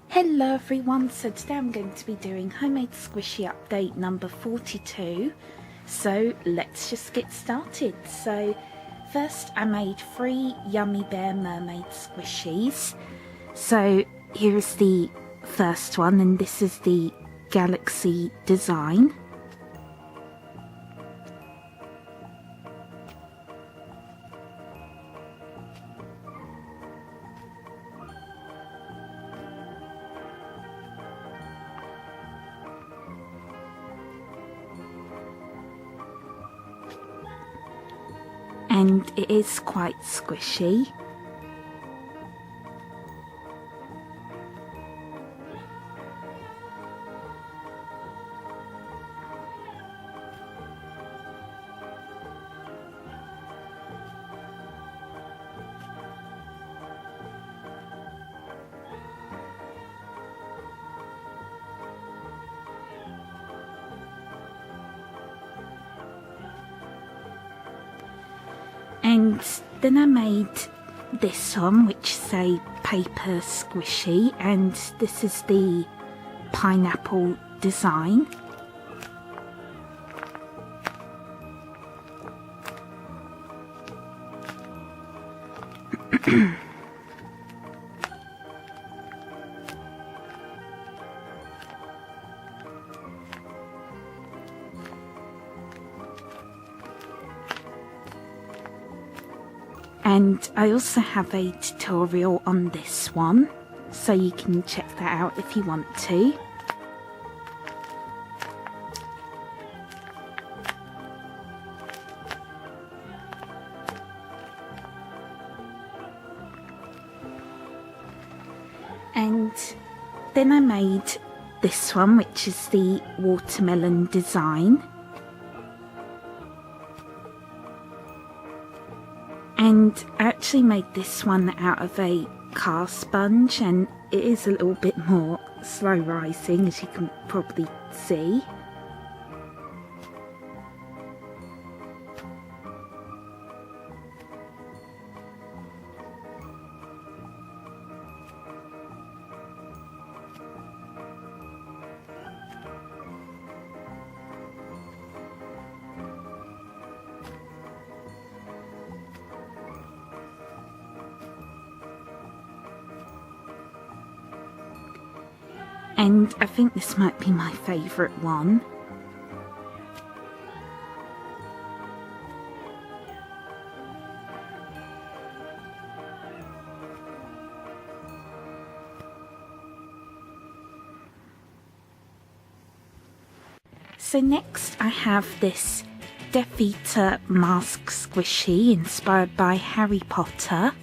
Hello everyone, so today I'm going to be doing homemade squishy update number 42. So let's just get started. So first I made 3 Yummy Bear mermaid squishies. So here is the first one, and this is the galaxy design. And it is quite squishy. And then I made this one, which is a paper squishy, and this is the pineapple design. And I also have a tutorial on this one, so you can check that out if you want to. And then I made this one, which is the watermelon design. And I actually made this one out of a car sponge, and it is a little bit more slow rising, as you can probably see. And I think this might be my favourite one. So next I have this Death Eater mask squishy inspired by Harry Potter.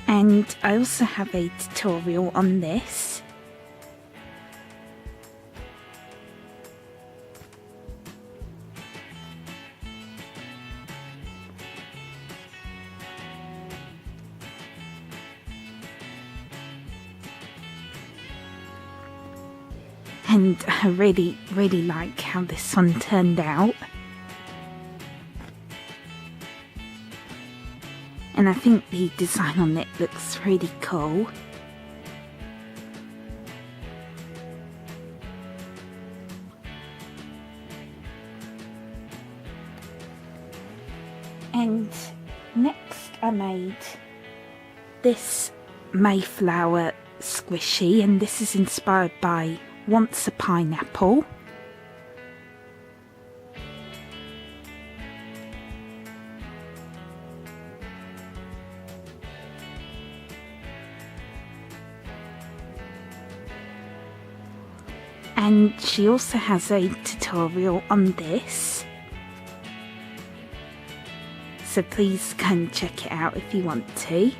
And I also have a tutorial on this. And I really like how this one turned out. And I think the design on it looks really cool. And next I made this Mayflower squishy, and this is inspired by Once a Pineapple. And she also has a tutorial on this, so please go and check it out if you want to.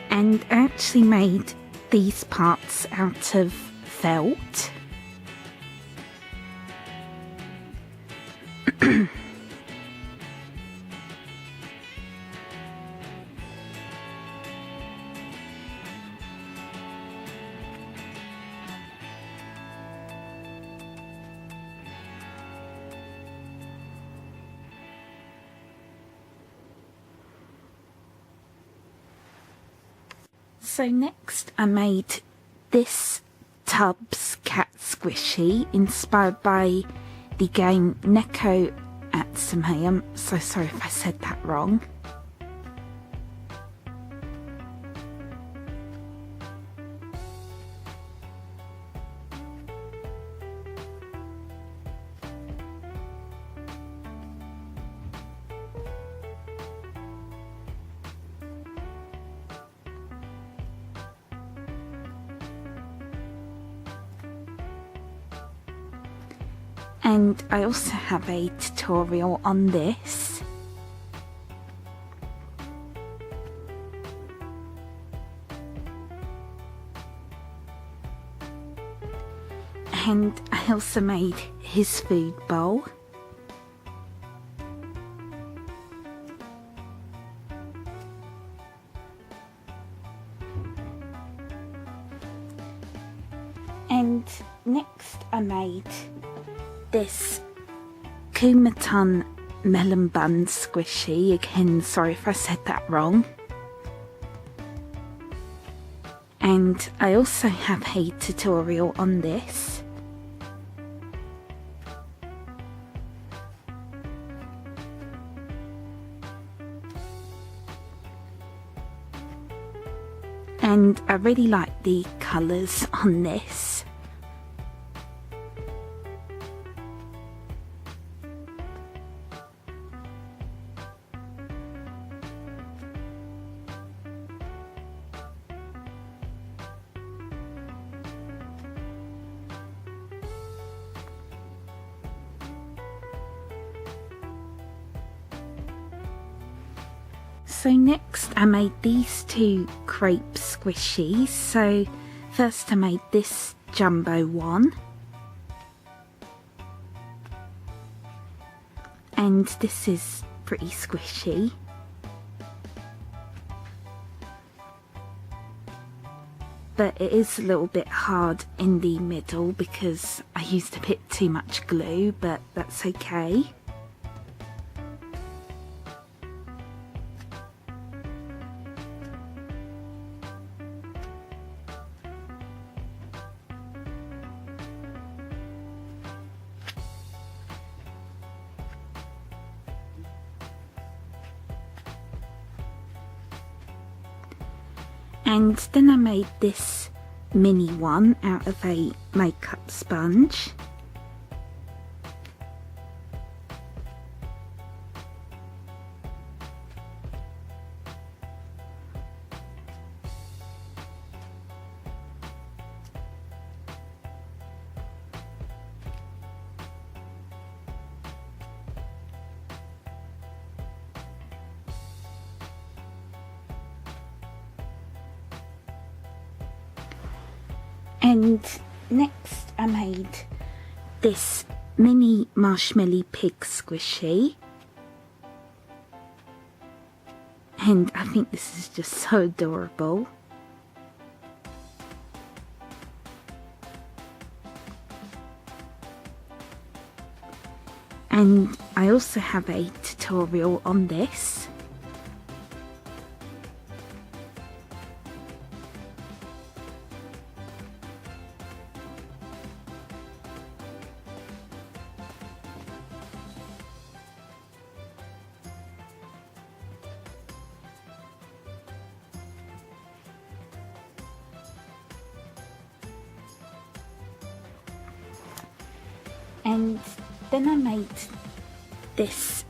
And I actually made these parts out of felt. So next I made this Tubbs cat squishy inspired by the game Neko Atsume. I'm so sorry if I said that wrong. And I also have a tutorial on this. And I also made his food bowl. And next I made this Kumaton melon bun squishy. Again, sorry if I said that wrong. And I also have a tutorial on this. And I really like the colours on this. So next I made these two crepe squishies. So first I made this jumbo one. And this is pretty squishy. But it is a little bit hard in the middle because I used a bit too much glue, but that's okay. And then I made this mini one out of a makeup sponge. And next I made this mini marshmallow pig squishy. And I think this is just so adorable. And I also have a tutorial on this. And then I made this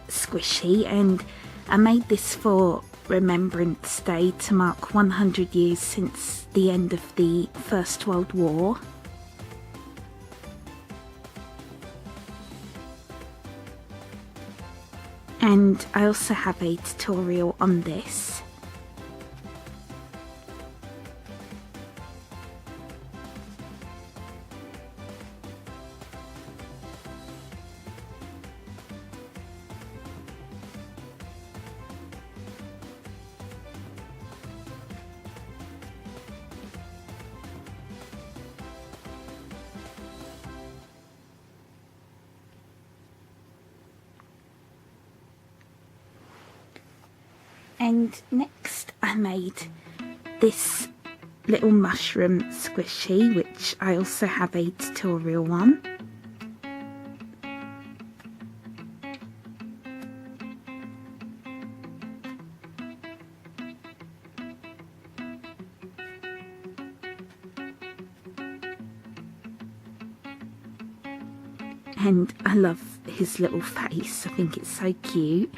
squishy, and I made this for Remembrance Day to mark 100 years since the end of the First World War. And I also have a tutorial on this. And next I made this little mushroom squishy, which I also have a tutorial on. And I love his little face, I think it's so cute.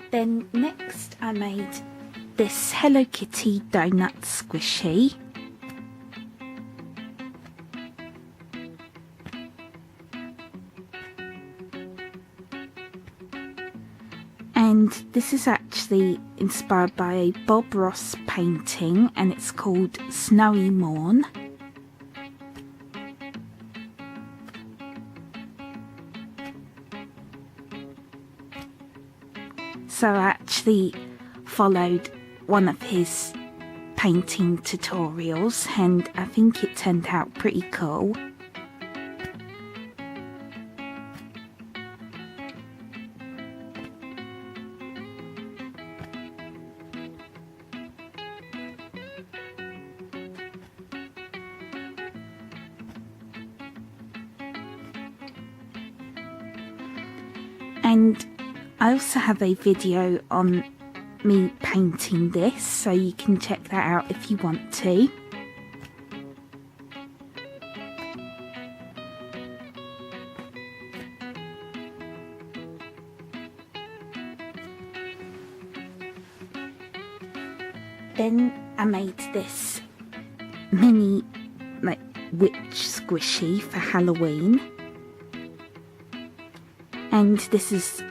Then next I made this Hello Kitty donut squishy. And this is actually inspired by a Bob Ross painting, and it's called Snowy Mohr. So I actually followed one of his painting tutorials, and I think it turned out pretty cool. And I also have a video on me painting this, so you can check that out if you want to. Then I made this mini witch squishy for Halloween. And this is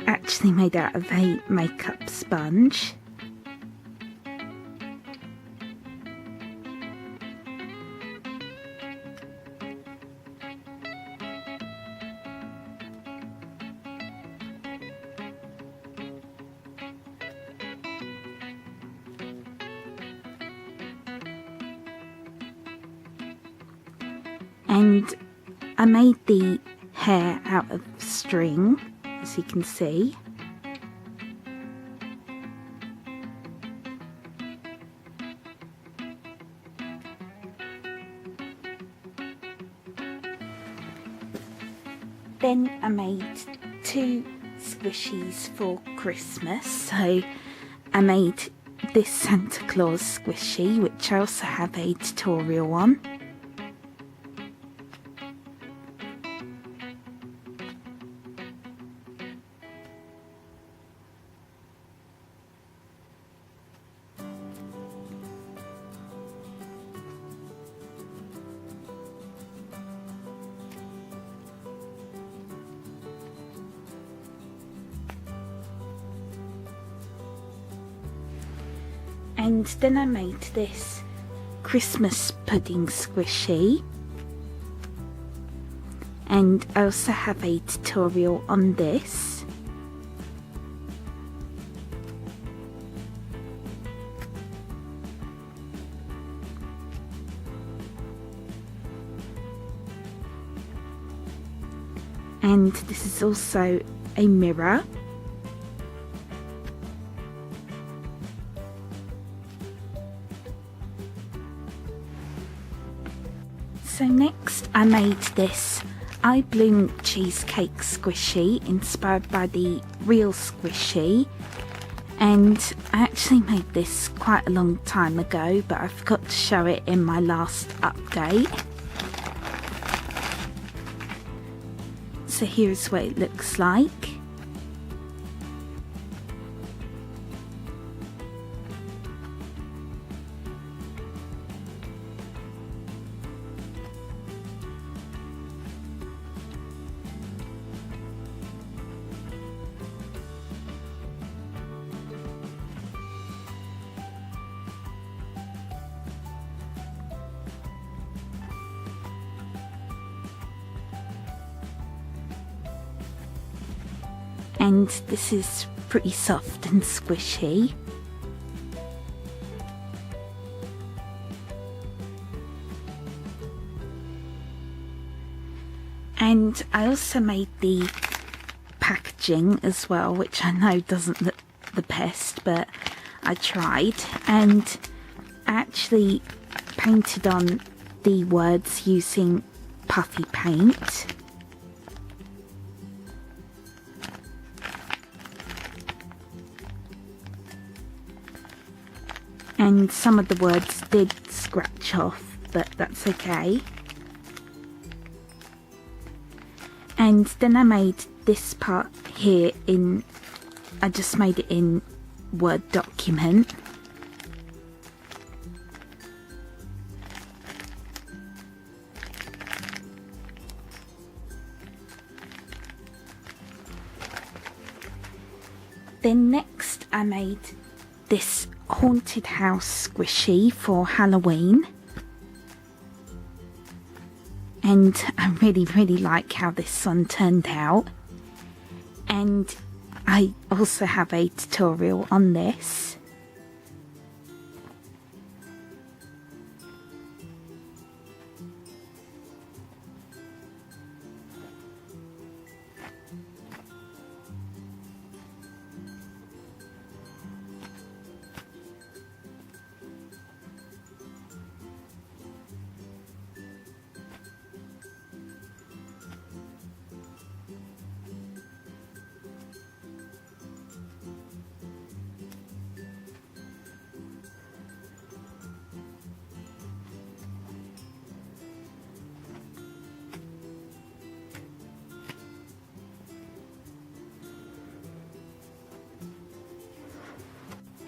actually made out of a makeup sponge. And I made the hair out of string, as you can see. Then I made two squishies for Christmas. So I made this Santa Claus squishy, which I also have a tutorial on. And then I made this Christmas pudding squishy, and I also have a tutorial on this. And this is also a mirror. So next I made this I Bloom cheesecake squishy inspired by the real squishy, and I actually made this quite a long time ago, but I forgot to show it in my last update. So here's what it looks like. And this is pretty soft and squishy. And I also made the packaging as well, which I know doesn't look the best, but I tried, and actually painted on the words using puffy paint. And some of the words did scratch off, but that's okay. And then I made this part here I just made it in Word document. Then next I made this haunted house squishy for Halloween. And I really like how this one turned out. And I also have a tutorial on this.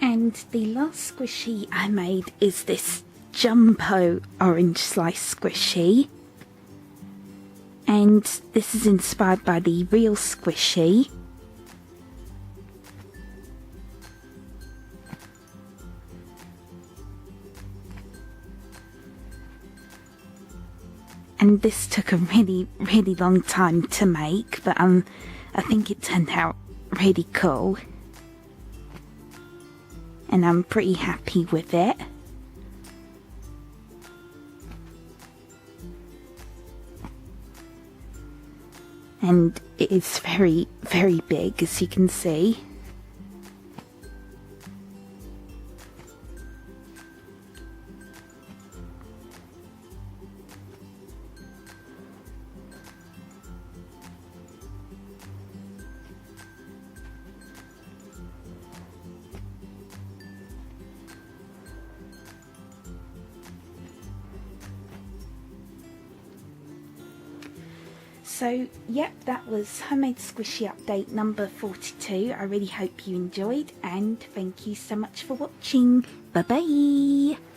And the last squishy I made is this jumbo orange slice squishy. And this is inspired by the real squishy. And this took a really long time to make, but I think it turned out really cool. And I'm pretty happy with it. And it is very big, as you can see. So, yep, that was Homemade Squishy Update number 42. I really hope you enjoyed, and thank you so much for watching. Bye bye!